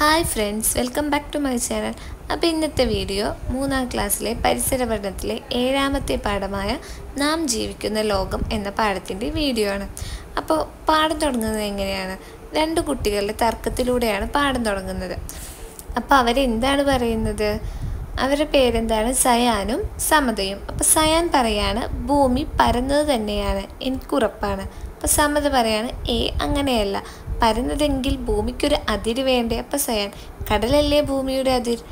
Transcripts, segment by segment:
Hi friends, welcome back to my channel. അപ്പോൾ ഇന്നത്തെ video 3ാം ക്ലാസ്സിലെ പരിസര പഠനത്തിലെ 7ാമത്തെ പാഠമായ നാം ജീവിക്കുന്ന ലോകം എന്ന പാഠത്തിൻ്റെ വീഡിയോ ആണ്. അപ്പോൾ പാഠം തുടങ്ങുന്നത് എങ്ങനെയാണ്? 2 കുട്ടികളുടെ തർക്കത്തിലൂടെയാണ് പാഠം തുടങ്ങുന്നത്. അപ്പോൾ അവരെന്താണ് പറയുന്നത്? അവരുടെ പേരെന്താണ്? സയാനും സമതയും. അപ്പോൾ സയാൻ പറയാണ് ഭൂമി പരന്നത് തന്നെയാണ്, എനിക്കുറപ്പാണ്. അപ്പോൾ സമത പറയാണ് അങ്ങനെയല്ല, പരന്നതെങ്കിൽ ഭൂമിക്കൊരു അതിര് വേണ്ടേ? അപ്പോൾ സയാൻ കടലല്ലേ ഭൂമിയുടെ അതിര്.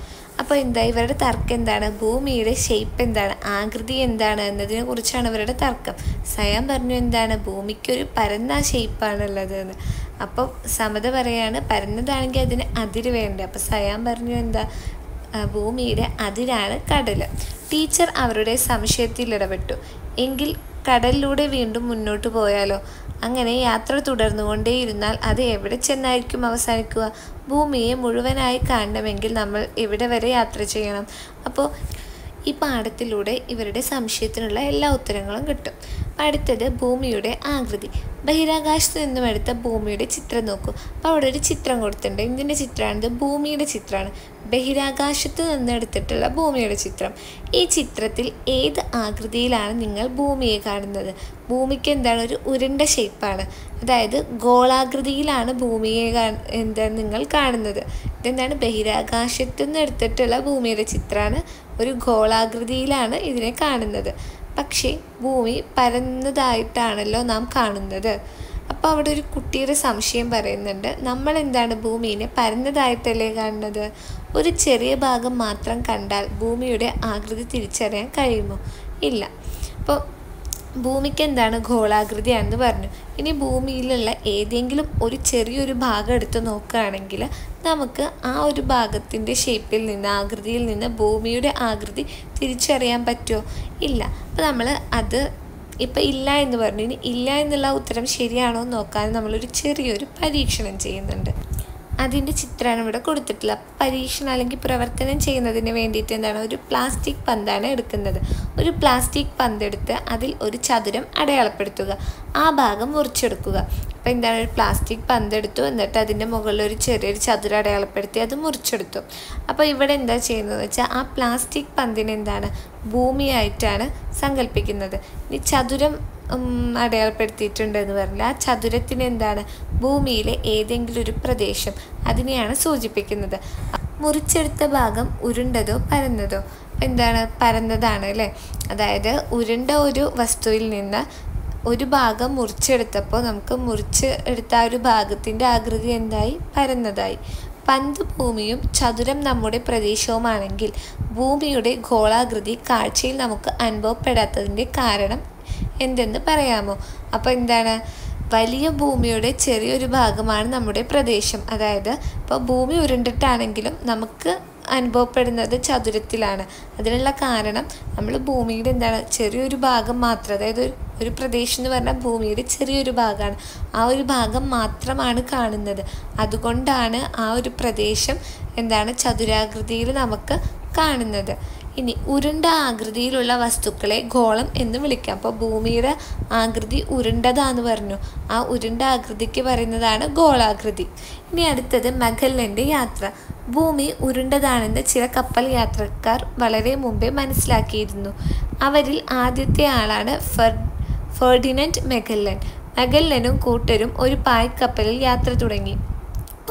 അപ്പോൾ ഇവരുടെ തർക്കം എന്താണ്? ഭൂമിയുടെ ഷേപ്പ് എന്താണ്, ആകൃതി എന്താണ് എന്നതിനെ കുറിച്ചാണ് ഇവരുടെ തർക്കം. സയാൻ പറഞ്ഞു എന്താണ്, ഭൂമിക്കൊരു പരന്ന ഷേപ്പാണുള്ളത് എന്ന്. അപ്പോൾ സമത പറയാണ് പരന്നതാണെങ്കിൽ അതിന് അതിര് വേണ്ടേ? അപ്പോൾ സയാൻ പറഞ്ഞു എന്താ, ഭൂമിയുടെ അതിരാണ് കടൽ. ടീച്ചർ അവരുടെ സംശയത്തിൽ ഇടപെട്ടു. എങ്കിൽ കടലിലൂടെ വീണ്ടും മുന്നോട്ട് പോയാലോ? അങ്ങനെ യാത്ര തുടർന്നുകൊണ്ടേയിരുന്നാൽ അത് എവിടെ ചെന്നായിരിക്കും അവസാനിക്കുക? ഭൂമിയെ മുഴുവനായി കാണണമെങ്കിൽ നമ്മൾ എവിടെ വരെ യാത്ര ചെയ്യണം? അപ്പോൾ ഈ പാഠത്തിലൂടെ ഇവരുടെ സംശയത്തിനുള്ള എല്ലാ ഉത്തരങ്ങളും കിട്ടും. അടുത്തത് ഭൂമിയുടെ ആകൃതി. ബഹിരാകാശത്ത് നിന്നും എടുത്ത ഭൂമിയുടെ ചിത്രം നോക്കൂ. അപ്പോൾ അവിടെ ഒരു ചിത്രം കൊടുത്തിട്ടുണ്ട്. എന്തിൻ്റെ ചിത്രമാണിത്? ഭൂമിയുടെ ചിത്രമാണ്. ബഹിരാകാശത്ത് നിന്ന് എടുത്തിട്ടുള്ള ഭൂമിയുടെ ചിത്രം. ഈ ചിത്രത്തിൽ ഏത് ആകൃതിയിലാണ് നിങ്ങൾ ഭൂമിയെ കാണുന്നത്? ഭൂമിക്ക് എന്താണ്? ഒരു ഉരുണ്ട ഷേപ്പാണ്, അതായത് ഗോളാകൃതിയിലാണ് ഭൂമിയെ എന്താണ് നിങ്ങൾ കാണുന്നത്. ഇതെന്താണ്? ബഹിരാകാശത്ത് നിന്ന് എടുത്തിട്ടുള്ള ഭൂമിയുടെ ചിത്രമാണ്. ഒരു ഗോളാകൃതിയിലാണ് ഇതിനെ കാണുന്നത്. പക്ഷേ ഭൂമി പരന്നതായിട്ടാണല്ലോ നാം കാണുന്നത്. അപ്പോൾ അവിടെ ഒരു കുട്ടിയുടെ സംശയം പറയുന്നുണ്ട്, നമ്മൾ എന്താണ് ഭൂമിയെ പരന്നതായിട്ടല്ലേ കാണുന്നത്? ഒരു ചെറിയ ഭാഗം മാത്രം കണ്ടാൽ ഭൂമിയുടെ ആകൃതി തിരിച്ചറിയാൻ കഴിയുമോ? ഇല്ല. അപ്പോൾ ഭൂമിക്ക് എന്താണ്? ഗോളാകൃതിയാണെന്ന് പറഞ്ഞു. ഇനി ഭൂമിയിലുള്ള ഏതെങ്കിലും ഒരു ചെറിയൊരു ഭാഗം എടുത്ത് നോക്കുകയാണെങ്കിൽ നമുക്ക് ആ ഒരു ഭാഗത്തിൻ്റെ ഷേപ്പിൽ നിന്ന്, ആകൃതിയിൽ നിന്ന് ഭൂമിയുടെ ആകൃതി തിരിച്ചറിയാൻ പറ്റുമോ? ഇല്ല. അപ്പോൾ നമ്മൾ അത് ഇപ്പം ഇല്ല എന്ന് പറഞ്ഞു. ഇനി ഇല്ല എന്നുള്ള ഉത്തരം ശരിയാണോ എന്ന് നോക്കാൻ നമ്മളൊരു ചെറിയൊരു പരീക്ഷണം ചെയ്യുന്നുണ്ട്. അതിൻ്റെ ചിത്രമാണ് ഇവിടെ കൊടുത്തിട്ടുള്ള. പരീക്ഷണം അല്ലെങ്കിൽ പ്രവർത്തനം ചെയ്യുന്നതിന് വേണ്ടിയിട്ട് എന്താണ്, ഒരു പ്ലാസ്റ്റിക് പന്താണ് എടുക്കുന്നത്. ഒരു പ്ലാസ്റ്റിക് പന്തെടുത്ത് അതിൽ ഒരു ചതുരം അടയാളപ്പെടുത്തുക. ആ ഭാഗം മുറിച്ചെടുക്കുക. അപ്പോൾ എന്താണ്, ഒരു പ്ലാസ്റ്റിക് പന്തെടുത്തു, എന്നിട്ട് അതിൻ്റെ മുകളിൽ ഒരു ചെറിയൊരു ചതുരം അടയാളപ്പെടുത്തി അത് മുറിച്ചെടുത്തു. അപ്പോൾ ഇവിടെ എന്താ ചെയ്യുന്നതെന്ന് വെച്ചാൽ ആ പ്ലാസ്റ്റിക് പന്തിന് എന്താണ്, ഭൂമിയായിട്ടാണ് സങ്കല്പിക്കുന്നത്. ഈ ചതുരം അടയാളപ്പെടുത്തിയിട്ടുണ്ടെന്ന് പറഞ്ഞാൽ ആ ചതുരത്തിന് എന്താണ്, ഭൂമിയിലെ ഏതെങ്കിലും ഒരു പ്രദേശം, അതിനെയാണ് സൂചിപ്പിക്കുന്നത്. മുറിച്ചെടുത്ത ഭാഗം ഉരുണ്ടതോ പരന്നതോ? എന്താണ്, പരന്നതാണ് അല്ലേ. അതായത് ഉരുണ്ട ഒരു വസ്തുവിൽ നിന്ന് ഒരു ഭാഗം മുറിച്ചെടുത്തപ്പോൾ നമുക്ക് മുറിച്ച് എടുത്ത ആ ഒരു ഭാഗത്തിൻ്റെ ആകൃതി എന്തായി? പരന്നതായി. പന്ത് ഭൂമിയും ചതുരം നമ്മുടെ പ്രദേശവുമാണെങ്കിൽ ഭൂമിയുടെ ഗോളാകൃതി കാഴ്ചയിൽ നമുക്ക് അനുഭവപ്പെടാത്തതിൻ്റെ കാരണം എന്തെന്ന് പറയാമോ? അപ്പോൾ എന്താണ്, വലിയ ഭൂമിയുടെ ചെറിയൊരു ഭാഗമാണ് നമ്മുടെ പ്രദേശം. അതായത് ഇപ്പോൾ ഭൂമി ഉരുണ്ടിട്ടാണെങ്കിലും നമുക്ക് അനുഭവപ്പെടുന്നത് ചതുരത്തിലാണ്. അതിനുള്ള കാരണം നമ്മൾ ഭൂമിയുടെ എന്താണ്, ചെറിയൊരു ഭാഗം മാത്രം, അതായത് ഒരു പ്രദേശം എന്ന് പറഞ്ഞാൽ ഭൂമിയുടെ ചെറിയൊരു ഭാഗമാണ്. ആ ഒരു ഭാഗം മാത്രമാണ് കാണുന്നത്. അതുകൊണ്ടാണ് ആ ഒരു പ്രദേശം എന്താണ്, ചതുരാകൃതിയിൽ നമുക്ക് കാണുന്നത്. ഇനി ഉരുണ്ട ആകൃതിയിലുള്ള വസ്തുക്കളെ ഗോളം എന്ന് വിളിക്കാം. അപ്പോൾ ഭൂമിയുടെ ആകൃതി ഉരുണ്ടതാന്ന് പറഞ്ഞു. ആ ഉരുണ്ട ആകൃതിക്ക് പറയുന്നതാണ് ഗോളാകൃതി. ഇനി അടുത്തത് മെഗല്ലൻ്റെ യാത്ര. ഭൂമി ഉരുണ്ടതാണെന്ന് ചില കപ്പൽ യാത്രക്കാർ വളരെ മുമ്പേ മനസ്സിലാക്കിയിരുന്നു. അവരിൽ ആദ്യത്തെ ആളാണ് ഫെർഡിനൻഡ് മെഗല്ലൻ. മെഗല്ലനും കൂട്ടരും ഒരു പായ്ക്കപ്പലിൽ യാത്ര തുടങ്ങി.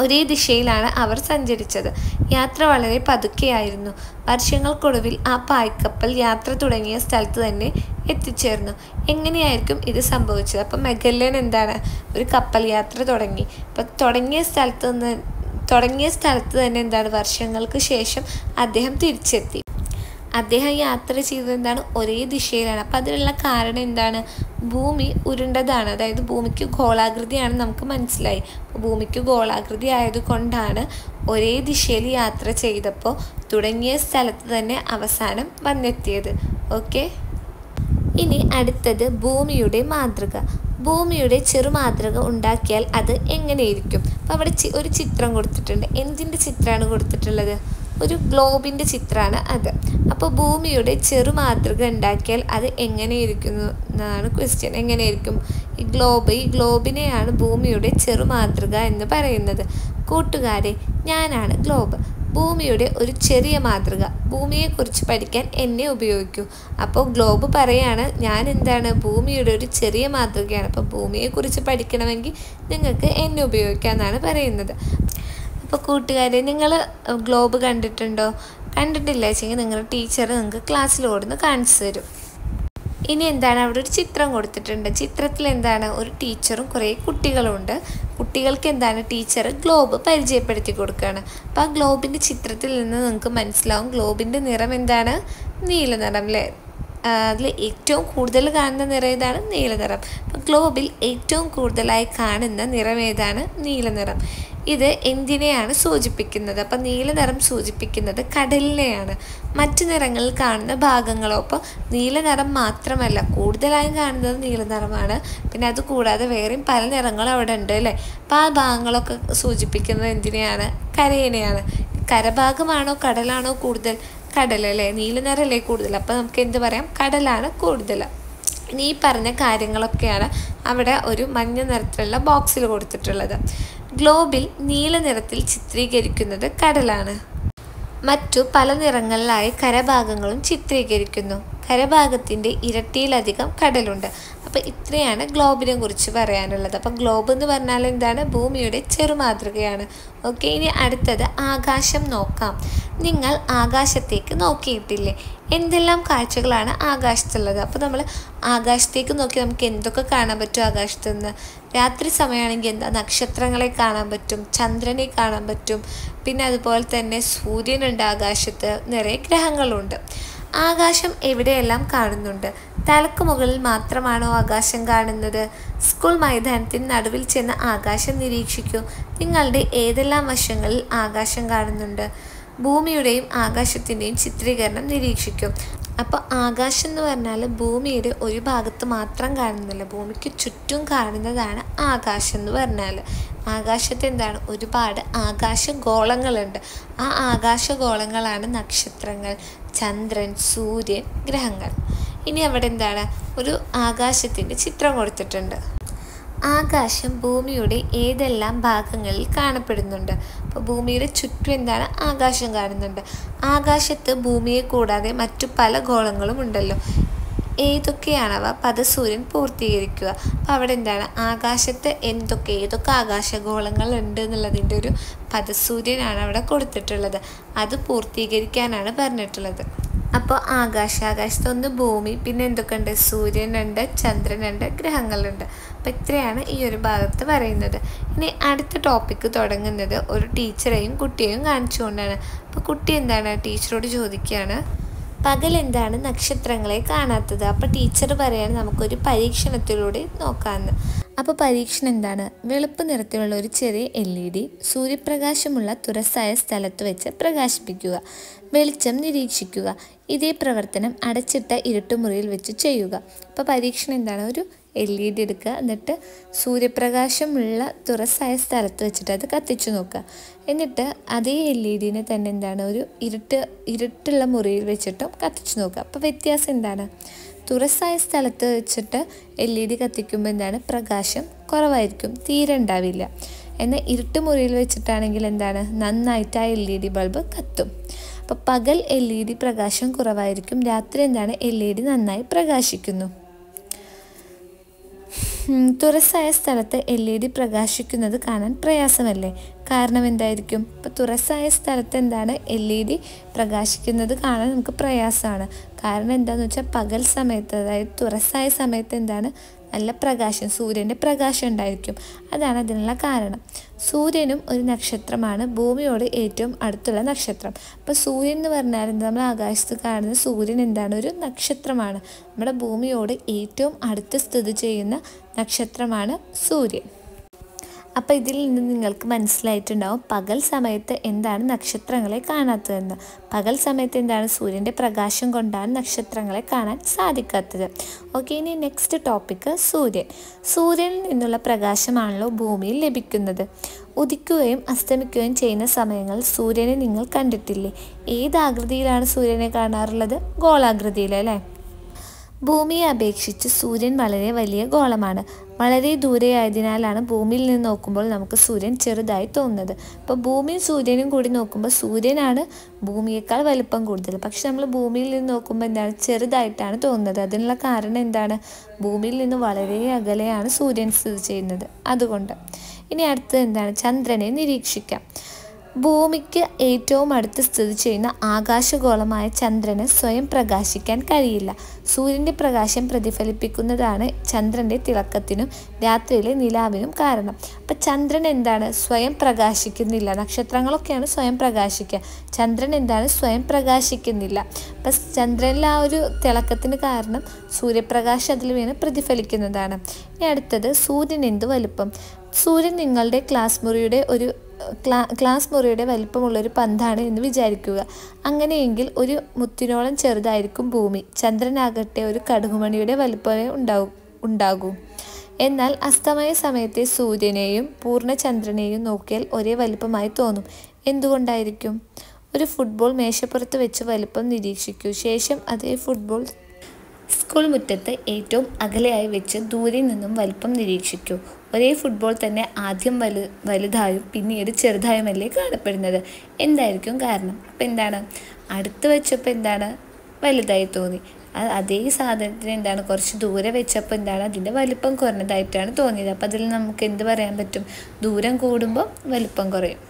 ഒരേ ദിശയിലാണ് അവർ സഞ്ചരിച്ചത്. യാത്ര വളരെ പതുക്കെയായിരുന്നു. വർഷങ്ങൾക്കൊടുവിൽ ആ പായ്ക്കപ്പൽ യാത്ര തുടങ്ങിയ സ്ഥലത്ത് തന്നെ എത്തിച്ചേർന്നു. എങ്ങനെയായിരിക്കും ഇത് സംഭവിച്ചത്? അപ്പം മെഗല്ലൻ എന്താണ്, ഒരു കപ്പൽ യാത്ര തുടങ്ങി. അപ്പം തുടങ്ങിയ സ്ഥലത്ത് തന്നെ എന്താണ്, വർഷങ്ങൾക്ക് ശേഷം അദ്ദേഹം തിരിച്ചെത്തി. അദ്ദേഹം യാത്ര ചെയ്തത് എന്താണ്, ഒരേ ദിശയിലാണ്. അപ്പം അതിനുള്ള കാരണം എന്താണ്, ഭൂമി ഉരുണ്ടതാണ്, അതായത് ഭൂമിക്ക് ഗോളാകൃതിയാണ് നമുക്ക് മനസ്സിലായി. ഭൂമിക്ക് ഗോളാകൃതി ആയതുകൊണ്ടാണ് ഒരേ ദിശയിൽ യാത്ര ചെയ്തപ്പോൾ തുടങ്ങിയ സ്ഥലത്ത് തന്നെ അവസാനം വന്നെത്തിയത്. ഓക്കെ. ഇനി അടുത്തത് ഭൂമിയുടെ മാതൃക. ഭൂമിയുടെ ചെറുമാതൃക ഉണ്ടാക്കിയാൽ അത് എങ്ങനെയിരിക്കും? അപ്പോൾ അവിടെ ഒരു ചിത്രം കൊടുത്തിട്ടുണ്ട്. എന്തിൻ്റെ ചിത്രമാണ് കൊടുത്തിട്ടുള്ളത്? ഒരു ഗ്ലോബിൻ്റെ ചിത്രമാണ് അത്. അപ്പോൾ ഭൂമിയുടെ ചെറുമാതൃക ഉണ്ടാക്കിയാൽ അത് എങ്ങനെയിരിക്കുന്നു എന്നാണ് ക്വസ്റ്റ്യൻ. എങ്ങനെയായിരിക്കും? ഈ ഗ്ലോബിനെയാണ് ഭൂമിയുടെ ചെറുമാതൃക എന്ന് പറയുന്നത്. കൂട്ടുകാരെ, ഞാനാണ് ഗ്ലോബ്, ഭൂമിയുടെ ഒരു ചെറിയ മാതൃക. ഭൂമിയെക്കുറിച്ച് പഠിക്കാൻ എന്നെ ഉപയോഗിക്കൂ. അപ്പോൾ ഗ്ലോബ് പറയാണ്, ഞാൻ എന്താണ്, ഭൂമിയുടെ ഒരു ചെറിയ മാതൃകയാണ്. അപ്പോൾ ഭൂമിയെക്കുറിച്ച് പഠിക്കണമെങ്കിൽ നിങ്ങൾക്ക് എന്നെ ഉപയോഗിക്കാമെന്നാണ് പറയുന്നത്. അപ്പോൾ കൂട്ടുകാരെ, നിങ്ങൾ ഗ്ലോബ് കണ്ടിട്ടുണ്ടോ? കണ്ടിട്ടില്ല വെച്ചെങ്കിൽ നിങ്ങളുടെ ടീച്ചർ നിങ്ങൾക്ക് ക്ലാസ്സിൽ ഓടുന്ന് കാണിച്ചു തരും. ഇനി എന്താണ്, അവിടെ ഒരു ചിത്രം കൊടുത്തിട്ടുണ്ട്. ചിത്രത്തിൽ എന്താണ്, ഒരു ടീച്ചറും കുറേ കുട്ടികളുണ്ട്. കുട്ടികൾക്ക് എന്താണ്, ടീച്ചർ ഗ്ലോബ് പരിചയപ്പെടുത്തി കൊടുക്കുകയാണ്. അപ്പോൾ ആ ഗ്ലോബിൻ്റെ ചിത്രത്തിൽ നിന്ന് നിങ്ങൾക്ക് മനസ്സിലാവും ഗ്ലോബിൻ്റെ നിറം എന്താണ്, നീല നിറം അല്ലേ. അതിൽ ഏറ്റവും കൂടുതൽ കാണുന്ന നിറം ഏതാണ്, നീല നിറം. അപ്പോൾ ഗ്ലോബിൽ ഏറ്റവും കൂടുതലായി കാണുന്ന നിറം ഏതാണ്, നീല നിറം. ഇത് എന്തിനെയാണ് സൂചിപ്പിക്കുന്നത്? അപ്പം നീല നിറം സൂചിപ്പിക്കുന്നത് കടലിനെയാണ്. മറ്റു നിറങ്ങളിൽ കാണുന്ന ഭാഗങ്ങളോ, അപ്പോൾ നീല നിറം മാത്രമല്ല, കൂടുതലായും കാണുന്നത് നീല നിറമാണ്. പിന്നെ അതുകൂടാതെ വേറെയും പല നിറങ്ങളും അവിടെ ഉണ്ട് അല്ലേ. അപ്പോൾ ആ ഭാഗങ്ങളൊക്കെ സൂചിപ്പിക്കുന്നത് എന്തിനെയാണ്, കരയിനെയാണ്. കരഭാഗമാണോ കടലാണോ കൂടുതൽ? കടലല്ലേ, നീല നിറമല്ലേ കൂടുതൽ. അപ്പോൾ നമുക്ക് എന്ത് പറയാം, കടലാണ് കൂടുതൽ. ഇനി ഈ പറഞ്ഞ കാര്യങ്ങളൊക്കെയാണ് അവിടെ ഒരു മഞ്ഞ നിറത്തിലുള്ള ബോക്സിൽ കൊടുത്തിട്ടുള്ളത്. ഗ്ലോബിൽ നീല നിറത്തിൽ ചിത്രീകരിക്കുന്നത് കടലാണ്. മറ്റു പല നിറങ്ങളിലായി കരഭാഗങ്ങളും ചിത്രീകരിക്കുന്നു. കരഭാഗത്തിൻ്റെ ഇരട്ടിയിലധികം കടലുണ്ട്. അപ്പോൾ ഇത്രയാണ് ഗ്ലോബിനെ കുറിച്ച് പറയാനുള്ളത്. അപ്പം ഗ്ലോബ് എന്ന് പറഞ്ഞാൽ എന്താണ്, ഭൂമിയുടെ ചെറുമാതൃകയാണ്. ഓക്കെ, ഇനി അടുത്തത് ആകാശം നോക്കാം. നിങ്ങൾ ആകാശത്തേക്ക് നോക്കിയിട്ടില്ലേ? എന്തെല്ലാം കാഴ്ചകളാണ് ആകാശത്തുള്ളത്? അപ്പോൾ നമ്മൾ ആകാശത്തേക്ക് നോക്കി നമുക്ക് എന്തൊക്കെ കാണാൻ പറ്റും ആകാശത്ത് നിന്ന്? രാത്രി സമയമാണെങ്കിൽ എന്താ, നക്ഷത്രങ്ങളെ കാണാൻ പറ്റും, ചന്ദ്രനെ കാണാൻ പറ്റും. പിന്നെ അതുപോലെ തന്നെ സൂര്യനുണ്ട് ആകാശത്ത്, നിറയെ ഗ്രഹങ്ങളുണ്ട്. ആകാശം എവിടെയെല്ലാം കാണുന്നുണ്ട്? തലക്ക് മുകളിൽ മാത്രമാണോ ആകാശം കാണുന്നത്? സ്കൂൾ മൈതാനത്തിന് നടുവിൽ ചെന്ന് ആകാശം നിരീക്ഷിക്കൂ. നിങ്ങളുടെ ഏതെല്ലാം വശങ്ങളിൽ ആകാശം കാണുന്നുണ്ട്? ഭൂമിയുടെയും ആകാശത്തിൻ്റെയും ചിത്രീകരണം നിരീക്ഷിക്കും. അപ്പോൾ ആകാശം എന്ന് പറഞ്ഞാൽ ഭൂമിയുടെ ഒരു ഭാഗത്ത് മാത്രം കാണുന്നില്ല, ഭൂമിക്ക് ചുറ്റും കാണുന്നതാണ് ആകാശം എന്ന് പറഞ്ഞാൽ. ആകാശത്ത് എന്താണ്, ഒരുപാട് ആകാശഗോളങ്ങളുണ്ട്. ആ ആകാശഗോളങ്ങളാണ് നക്ഷത്രങ്ങൾ, ചന്ദ്രൻ, സൂര്യൻ, ഗ്രഹങ്ങൾ. ഇനി അവിടെ എന്താണ്, ഒരു ആകാശത്തിൻ്റെ ചിത്രം കൊടുത്തിട്ടുണ്ട്. ആകാശം ഭൂമിയുടെ ഏതെല്ലാം ഭാഗങ്ങളിൽ കാണപ്പെടുന്നുണ്ട്? അപ്പോൾ ഭൂമിയുടെ ചുറ്റും എന്താണ്, ആകാശം കാണുന്നുണ്ട്. ആകാശത്ത് ഭൂമിയെ കൂടാതെ മറ്റു പല ഗോളങ്ങളും ഉണ്ടല്ലോ. ഏതൊക്കെയാണവ? പദസൂര്യൻ പൂർത്തീകരിക്കുക. അപ്പോൾ അവിടെ എന്താണ്, ആകാശത്ത് ഏതൊക്കെ ആകാശഗോളങ്ങൾ ഉണ്ട് എന്നുള്ളതിൻ്റെ ഒരു പദസൂര്യനാണ് അവിടെ കൊടുത്തിട്ടുള്ളത്. അത് പൂർത്തീകരിക്കാനാണ് പറഞ്ഞിട്ടുള്ളത്. അപ്പോൾ ആകാശത്ത് ഒന്ന് ഭൂമി, പിന്നെ എന്തൊക്കെയുണ്ട്, സൂര്യനുണ്ട്, ചന്ദ്രനുണ്ട്, ഗ്രഹങ്ങളുണ്ട്. അപ്പോൾ ഇത്രയാണ് ഈ ഒരു ഭാഗത്ത് പറയുന്നത്. ഇനി അടുത്ത ടോപ്പിക്ക് തുടങ്ങുന്നത് ഒരു ടീച്ചറെയും കുട്ടിയെയും കാണിച്ചുകൊണ്ടാണ്. അപ്പോൾ കുട്ടി എന്താണ്, ടീച്ചറോട് ചോദിക്കുകയാണ്, പകൽ എന്താണ് നക്ഷത്രങ്ങളെ കാണാത്തത്? അപ്പോൾ ടീച്ചർ പറയാണ്, നമുക്കൊരു പരീക്ഷണത്തിലൂടെ നോക്കാമെന്ന്. അപ്പോൾ പരീക്ഷണം എന്താണ്, വെളുപ്പ് നിറത്തിലുള്ള ഒരു ചെറിയ LED സൂര്യപ്രകാശമുള്ള തുറസായ സ്ഥലത്ത് വെച്ച് പ്രകാശിപ്പിക്കുക. വെളിച്ചം നിരീക്ഷിക്കുക. ഇതേ പ്രവർത്തനം അടച്ചിട്ട ഇരുട്ടുമുറിയിൽ വെച്ച് ചെയ്യുക. അപ്പോൾ പരീക്ഷണം എന്താണ്, ഒരു LED എടുക്കുക, എന്നിട്ട് സൂര്യപ്രകാശമുള്ള തുറസായ സ്ഥലത്ത് വെച്ചിട്ട് അത് കത്തിച്ചു നോക്കുക. എന്നിട്ട് അതേ LEDനെ തന്നെ എന്താണ്, ഒരു ഇരുട്ടുള്ള മുറിയിൽ വെച്ചിട്ടും കത്തിച്ചു നോക്കുക. അപ്പോൾ വ്യത്യാസം എന്താണ്, തുറസായ സ്ഥലത്ത് വെച്ചിട്ട് LED കത്തിക്കുമ്പോൾ എന്താണ്, പ്രകാശം കുറവായിരിക്കും, തീരെ ഉണ്ടാവില്ല. എന്നാൽ ഇരുട്ട് മുറിയിൽ വെച്ചിട്ടാണെങ്കിൽ എന്താണ്, നന്നായിട്ട് ആ LED ബൾബ് കത്തും. അപ്പോൾ പകൽ LED പ്രകാശം കുറവായിരിക്കും, രാത്രി എന്താണ്, LED നന്നായി പ്രകാശിക്കുന്നു. തുറസായ സ്ഥലത്ത് LED പ്രകാശിക്കുന്നത് കാണാൻ പ്രയാസമല്ലേ? കാരണം എന്തായിരിക്കും? ഇപ്പോൾ തുറസായ സ്ഥലത്ത് എന്താണ്, LED പ്രകാശിക്കുന്നത് കാണാൻ നമുക്ക് പ്രയാസമാണ്. കാരണം എന്താണെന്ന് വെച്ചാൽ പകൽ സമയത്ത്, അതായത് തുറസായ സമയത്ത് എന്താണ്, നല്ല പ്രകാശം, സൂര്യൻ്റെ പ്രകാശം ഉണ്ടായിരിക്കും. അതാണ് അതിനുള്ള കാരണം. സൂര്യനും ഒരു നക്ഷത്രമാണ്, ഭൂമിയോട് ഏറ്റവും അടുത്തുള്ള നക്ഷത്രം. അപ്പോൾ സൂര്യൻ എന്ന് പറഞ്ഞാൽ നമ്മൾ ആകാശത്ത് കാണുന്ന സൂര്യൻ എന്താണ്, ഒരു നക്ഷത്രമാണ്. നമ്മുടെ ഭൂമിയോട് ഏറ്റവും അടുത്ത് സ്ഥിതി ചെയ്യുന്ന നക്ഷത്രമാണ് സൂര്യൻ. അപ്പോൾ ഇതിൽ നിന്ന് നിങ്ങൾക്ക് മനസ്സിലായിട്ടുണ്ടാവും പകൽ സമയത്ത് എന്താണ് നക്ഷത്രങ്ങളെ കാണാത്തതെന്ന്. പകൽ സമയത്ത് എന്താണ്, സൂര്യൻ്റെ പ്രകാശം കൊണ്ടാണ് നക്ഷത്രങ്ങളെ കാണാൻ സാധിക്കാത്തത്. ഓക്കെ, ഇനി നെക്സ്റ്റ് ടോപ്പിക്ക് സൂര്യൻ. സൂര്യനിൽ നിന്നുള്ള പ്രകാശമാണല്ലോ ഭൂമിയിൽ ലഭിക്കുന്നത്. ഉദിക്കുകയും അസ്തമിക്കുകയും ചെയ്യുന്ന സമയങ്ങളിൽ സൂര്യനെ നിങ്ങൾ കണ്ടിട്ടില്ലേ? ഏത് ആകൃതിയിലാണ് സൂര്യനെ കാണാറുള്ളത്? ഗോളാകൃതിയിൽ അല്ലേ? ഭൂമിയെ അപേക്ഷിച്ച് സൂര്യൻ വളരെ വലിയ ഗോളമാണ്. വളരെ ദൂരെയായതിനാലാണ് ഭൂമിയിൽ നിന്ന് നോക്കുമ്പോൾ നമുക്ക് സൂര്യൻ ചെറുതായി തോന്നുന്നത്. അപ്പോൾ ഭൂമിയും സൂര്യനും കൂടി നോക്കുമ്പോൾ സൂര്യനാണ് ഭൂമിയേക്കാൾ വലിപ്പം കൂടുതൽ. പക്ഷെ നമ്മൾ ഭൂമിയിൽ നിന്ന് നോക്കുമ്പോൾ എന്താണ്, ചെറുതായിട്ടാണ് തോന്നുന്നത്. അതിനുള്ള കാരണം എന്താണ്, ഭൂമിയിൽ നിന്ന് വളരെ അകലെയാണ് സൂര്യൻ സ്ഥിതി ചെയ്യുന്നത്, അതുകൊണ്ട്. ഇനി അടുത്തത് എന്താണ്, ചന്ദ്രനെ നിരീക്ഷിക്കാം. ഭൂമിക്ക് ഏറ്റവും അടുത്ത് സ്ഥിതി ചെയ്യുന്ന ആകാശഗോളമായ ചന്ദ്രന് സ്വയം പ്രകാശിക്കാൻ കഴിയില്ല. സൂര്യൻ്റെ പ്രകാശം പ്രതിഫലിപ്പിക്കുന്നതാണ് ചന്ദ്രൻ്റെ തിളക്കത്തിനും രാത്രിയിലെ നിലാവിനും കാരണം. അപ്പം ചന്ദ്രൻ എന്താണ്, സ്വയം പ്രകാശിക്കുന്നില്ല. നക്ഷത്രങ്ങളൊക്കെയാണ് സ്വയം പ്രകാശിക്കുക, ചന്ദ്രൻ എന്താണ്, സ്വയം പ്രകാശിക്കുന്നില്ല. അപ്പം ചന്ദ്രനിലെ ആ ഒരു തിളക്കത്തിന് കാരണം സൂര്യപ്രകാശം അതിൽ വീണ് പ്രതിഫലിക്കുന്നതാണ്. ഇനി അടുത്തത്, സൂര്യൻ എന്ത് വലുപ്പം. സൂര്യൻ നിങ്ങളുടെ ക്ലാസ് മുറിയുടെ വലിപ്പമുള്ളൊരു പന്താണ് എന്ന് വിചാരിക്കുക. അങ്ങനെയെങ്കിൽ ഒരു മുത്തിനോളം ചെറുതായിരിക്കും ഭൂമി. ചന്ദ്രനാകട്ടെ ഒരു കടുകുമണിയുടെ വലിപ്പമേ ഉണ്ടാകൂ. എന്നാൽ അസ്തമയ സമയത്തെ സൂര്യനെയും പൂർണ്ണചന്ദ്രനെയും നോക്കിയാൽ ഒരേ വലിപ്പമായി തോന്നും. എന്തുകൊണ്ടായിരിക്കും? ഒരു ഫുട്ബോൾ മേശപ്പുറത്ത് വെച്ച് വലിപ്പം നിരീക്ഷിക്കൂ. ശേഷം അതേ ഫുട്ബോൾ സ്കൂൾ മുറ്റത്ത് ഏറ്റവും അകലെയായി വെച്ച് ദൂരെ നിന്നും വലിപ്പം നിരീക്ഷിക്കൂ. ഒരേ ഫുട്ബോൾ തന്നെ ആദ്യം വലുതായും പിന്നീട് ചെറുതായുമല്ലേ കാണപ്പെടുന്നത്. എന്തായിരിക്കും കാരണം? അപ്പം എന്താണ്, അടുത്ത് വെച്ചപ്പോൾ എന്താണ്, വലുതായി തോന്നി. അതേ സാധനത്തിന് എന്താണ്, കുറച്ച് ദൂരെ വെച്ചപ്പോൾ എന്താണ്, അതിൻ്റെ വലിപ്പം കുറഞ്ഞതായിട്ടാണ് തോന്നിയത്. അപ്പം അതിൽ നമുക്ക് എന്ത് പറയാൻ പറ്റും, ദൂരം കൂടുമ്പോൾ വലിപ്പം കുറയും.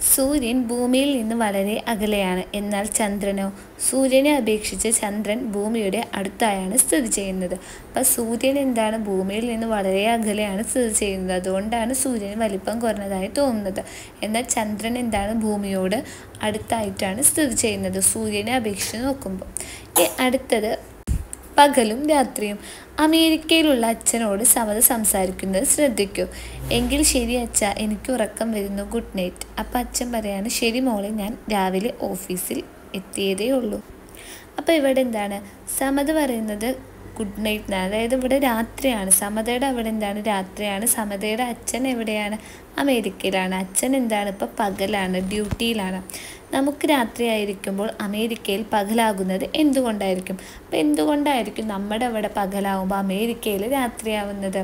സൂര്യൻ ഭൂമിയിൽ നിന്ന് വളരെ അകലെയാണ്. എന്നാൽ ചന്ദ്രനോ? സൂര്യനെ അപേക്ഷിച്ച് ചന്ദ്രൻ ഭൂമിയുടെ അടുത്തായാണ് സ്ഥിതി ചെയ്യുന്നത്. അപ്പം സൂര്യൻ എന്താണ്, ഭൂമിയിൽ നിന്ന് വളരെ അകലെയാണ് സ്ഥിതി ചെയ്യുന്നത്. അതുകൊണ്ടാണ് സൂര്യന് വലിപ്പം കുറഞ്ഞതായി തോന്നുന്നത്. എന്നാൽ ചന്ദ്രൻ എന്താണ്, ഭൂമിയോട് അടുത്തായിട്ടാണ് സ്ഥിതി ചെയ്യുന്നത് സൂര്യനെ അപേക്ഷിച്ച് നോക്കുമ്പോൾ. അടുത്തത്, പകലും രാത്രിയും. അമേരിക്കയിലുള്ള അച്ഛനോട് സമത സംസാരിക്കുന്നത് ശ്രദ്ധിക്കൂ. എങ്കിൽ ശരി അച്ഛ, എനിക്ക് ഉറക്കം വരുന്നു, ഗുഡ് നൈറ്റ്. അപ്പം അച്ഛൻ പറയാണ്, ശരി മോളെ, ഞാൻ രാവിലെ ഓഫീസിൽ എത്തിയതേ ഉള്ളൂ. അപ്പോൾ ഇവിടെ എന്താണ്, സമത പറയുന്നത് ഗുഡ് നൈറ്റ് എന്നാണ്. അതായത് ഇവിടെ രാത്രിയാണ്. സമതയുടെ അവിടെ എന്താണ്, രാത്രിയാണ്. സമതയുടെ അച്ഛൻ എവിടെയാണ്, അമേരിക്കയിലാണ്. അച്ഛൻ എന്താണ്, ഇപ്പോൾ പകലാണ്, ഡ്യൂട്ടിയിലാണ്. നമുക്ക് രാത്രിയായിരിക്കുമ്പോൾ അമേരിക്കയിൽ പകലാകുന്നത് എന്തുകൊണ്ടായിരിക്കും? അപ്പോൾ എന്തുകൊണ്ടായിരിക്കും നമ്മുടെ അവിടെ പകലാകുമ്പോൾ അമേരിക്കയിൽ രാത്രിയാവുന്നത്?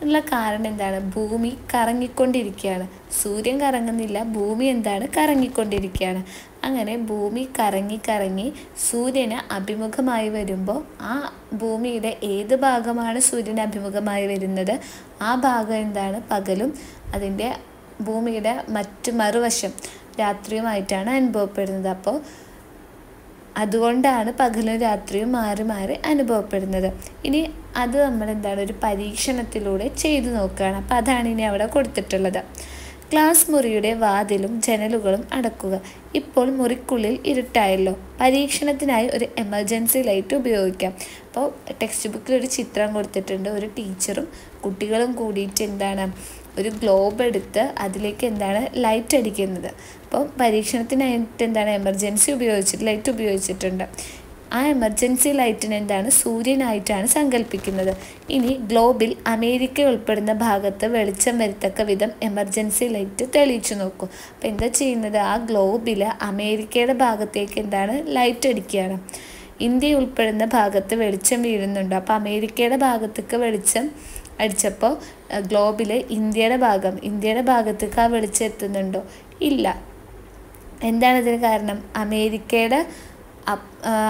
ഉള്ള കാരണം എന്താണ്, ഭൂമി കറങ്ങിക്കൊണ്ടിരിക്കുകയാണ്. സൂര്യൻ കറങ്ങുന്നില്ല, ഭൂമി എന്താണ്, കറങ്ങിക്കൊണ്ടിരിക്കുകയാണ്. അങ്ങനെ ഭൂമി കറങ്ങി കറങ്ങി സൂര്യന് അഭിമുഖമായി വരുമ്പോൾ ആ ഭൂമിയുടെ ഏത് ഭാഗമാണ് സൂര്യന് അഭിമുഖമായി വരുന്നത്, ആ ഭാഗം എന്താണ്, പകലും അതിൻ്റെ ഭൂമിയുടെ മറുവശം രാത്രിയുമായിട്ടാണ് അനുഭവപ്പെടുന്നത്. അപ്പോൾ അതുകൊണ്ടാണ് പകലും രാത്രിയും മാറി മാറി അനുഭവപ്പെടുന്നത്. ഇനി അത് നമ്മൾ എന്താണ്, ഒരു പരീക്ഷണത്തിലൂടെ ചെയ്തു നോക്കുകയാണ്. അപ്പോൾ അതാണ് ഇനി അവിടെ കൊടുത്തിട്ടുള്ളത്. ക്ലാസ് മുറിയുടെ വാതിലും ജനലുകളും അടക്കുക. ഇപ്പോൾ മുറിക്കുള്ളിൽ ഇരുട്ടായല്ലോ. പരീക്ഷണത്തിനായി ഒരു എമർജൻസി ലൈറ്റ് ഉപയോഗിക്കാം. അപ്പോൾ ടെക്സ്റ്റ് ബുക്കിൽ ഒരു ചിത്രം കൊടുത്തിട്ടുണ്ട്. ഒരു ടീച്ചറും കുട്ടികളും കൂടിയിട്ട് എന്താണ്, ഒരു ഗ്ലോബ് എടുത്ത് അതിലേക്ക് എന്താണ്, ലൈറ്റ് അടിക്കുന്നത്. അപ്പോൾ പരീക്ഷണത്തിനായിട്ട് എന്താണ്, ലൈറ്റ് ഉപയോഗിച്ചിട്ടുണ്ട്. ആ എമർജൻസി ലൈറ്റിന് എന്താണ്, സൂര്യനായിട്ടാണ് സങ്കല്പിക്കുന്നത്. ഇനി ഗ്ലോബിൽ അമേരിക്ക ഉൾപ്പെടുന്ന ഭാഗത്ത് വെളിച്ചം വരത്തക്ക വിധം എമർജൻസി ലൈറ്റ് തെളിയിച്ചു നോക്കും. അപ്പോൾ എന്താ ചെയ്യുന്നത്, ആ ഗ്ലോബിൽ അമേരിക്കയുടെ ഭാഗത്തേക്ക് എന്താണ്, ലൈറ്റ് അടിക്കുകയാണ്. ഇന്ത്യ ഉൾപ്പെടുന്ന ഭാഗത്ത് വെളിച്ചം വീഴുന്നുണ്ടോ? അപ്പോൾ അമേരിക്കയുടെ ഭാഗത്തേക്ക് വെളിച്ചം അടിച്ചപ്പോൾ ഗ്ലോബിൽ ഇന്ത്യയുടെ ഭാഗത്തേക്ക് ആ വെളിച്ചം എത്തുന്നുണ്ടോ? ഇല്ല. എന്താണ് ഇതിന് കാരണം?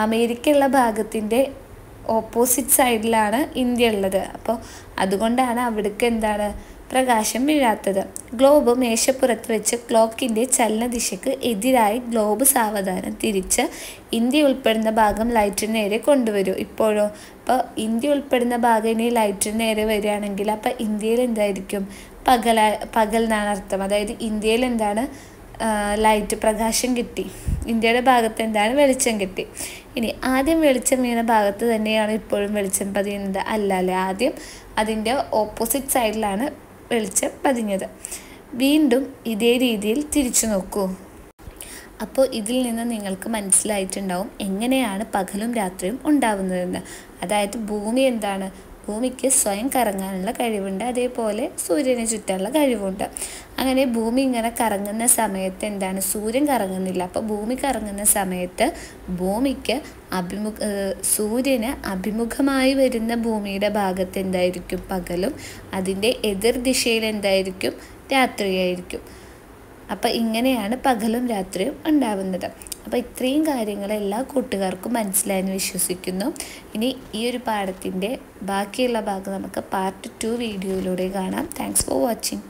അമേരിക്കയുള്ള ഭാഗത്തിൻ്റെ ഓപ്പോസിറ്റ് സൈഡിലാണ് ഇന്ത്യ ഉള്ളത്. അപ്പോൾ അതുകൊണ്ടാണ് അവിടേക്ക് എന്താണ്, പ്രകാശം വീഴാത്തത്. ഗ്ലോബ് മേശപ്പുറത്ത് വെച്ച് ക്ലോക്കിൻ്റെ ചലനദിശയ്ക്ക് എതിരായി ഗ്ലോബ് സാവധാനം തിരിച്ച് ഇന്ത്യ ഉൾപ്പെടുന്ന ഭാഗം ലൈറ്റിന് നേരെ കൊണ്ടുവരൂ. ഇപ്പോഴോ? അപ്പോൾ ഇന്ത്യ ഉൾപ്പെടുന്ന ഭാഗം ഇനി ലൈറ്റിന് നേരെ വരികയാണെങ്കിൽ അപ്പോൾ ഇന്ത്യയിൽ എന്തായിരിക്കും, പകൽ എന്നാണ് അർത്ഥം. അതായത് ഇന്ത്യയിൽ എന്താണ്, ലൈറ്റ് പ്രകാശം കിട്ടി, ഇന്ത്യയുടെ ഭാഗത്ത് എന്താണ്, വെളിച്ചം കിട്ടി. ഇനി ആദ്യം വെളിച്ചം വീണ ഭാഗത്ത് തന്നെയാണ് ഇപ്പോഴും വെളിച്ചം പതിയുന്നത്? അല്ലേ, ആദ്യം അതിൻ്റെ ഓപ്പോസിറ്റ് സൈഡിലാണ് വെളിച്ചം പതിഞ്ഞത്. വീണ്ടും ഇതേ രീതിയിൽ തിരിച്ചു നോക്കൂ. അപ്പോൾ ഇതിൽ നിന്ന് നിങ്ങൾക്ക് മനസ്സിലായിട്ടുണ്ടാവും എങ്ങനെയാണ് പകലും രാത്രിയും ഉണ്ടാവുന്നതെന്ന്. അതായത് ഭൂമി എന്താണ്, ഭൂമിക്ക് സ്വയം കറങ്ങാനുള്ള കഴിവുണ്ട്, അതേപോലെ സൂര്യനെ ചുറ്റാനുള്ള കഴിവുണ്ട്. അങ്ങനെ ഭൂമി ഇങ്ങനെ കറങ്ങുന്ന സമയത്ത് എന്താണ്, സൂര്യൻ കറങ്ങുന്നില്ല. അപ്പോൾ ഭൂമി കറങ്ങുന്ന സമയത്ത് ഭൂമിക്ക് സൂര്യന് അഭിമുഖമായി വരുന്ന ഭൂമിയുടെ ഭാഗത്ത് എന്തായിരിക്കും, പകലും അതിൻ്റെ എതിർ ദിശയിൽ എന്തായിരിക്കും, രാത്രിയായിരിക്കും. അപ്പോൾ ഇങ്ങനെയാണ് പകലും രാത്രിയും ഉണ്ടാവുന്നത്. അപ്പോൾ ഇത്രയും കാര്യങ്ങൾ എല്ലാ കൂട്ടുകാർക്കും മനസ്സിലായെന്ന് വിശ്വസിക്കുന്നു. ഇനി ഈ ഒരു പാഠത്തിൻ്റെ ബാക്കിയുള്ള ഭാഗം നമുക്ക് പാർട്ട് 2 വീഡിയോയിലൂടെ കാണാം. Thanks for watching.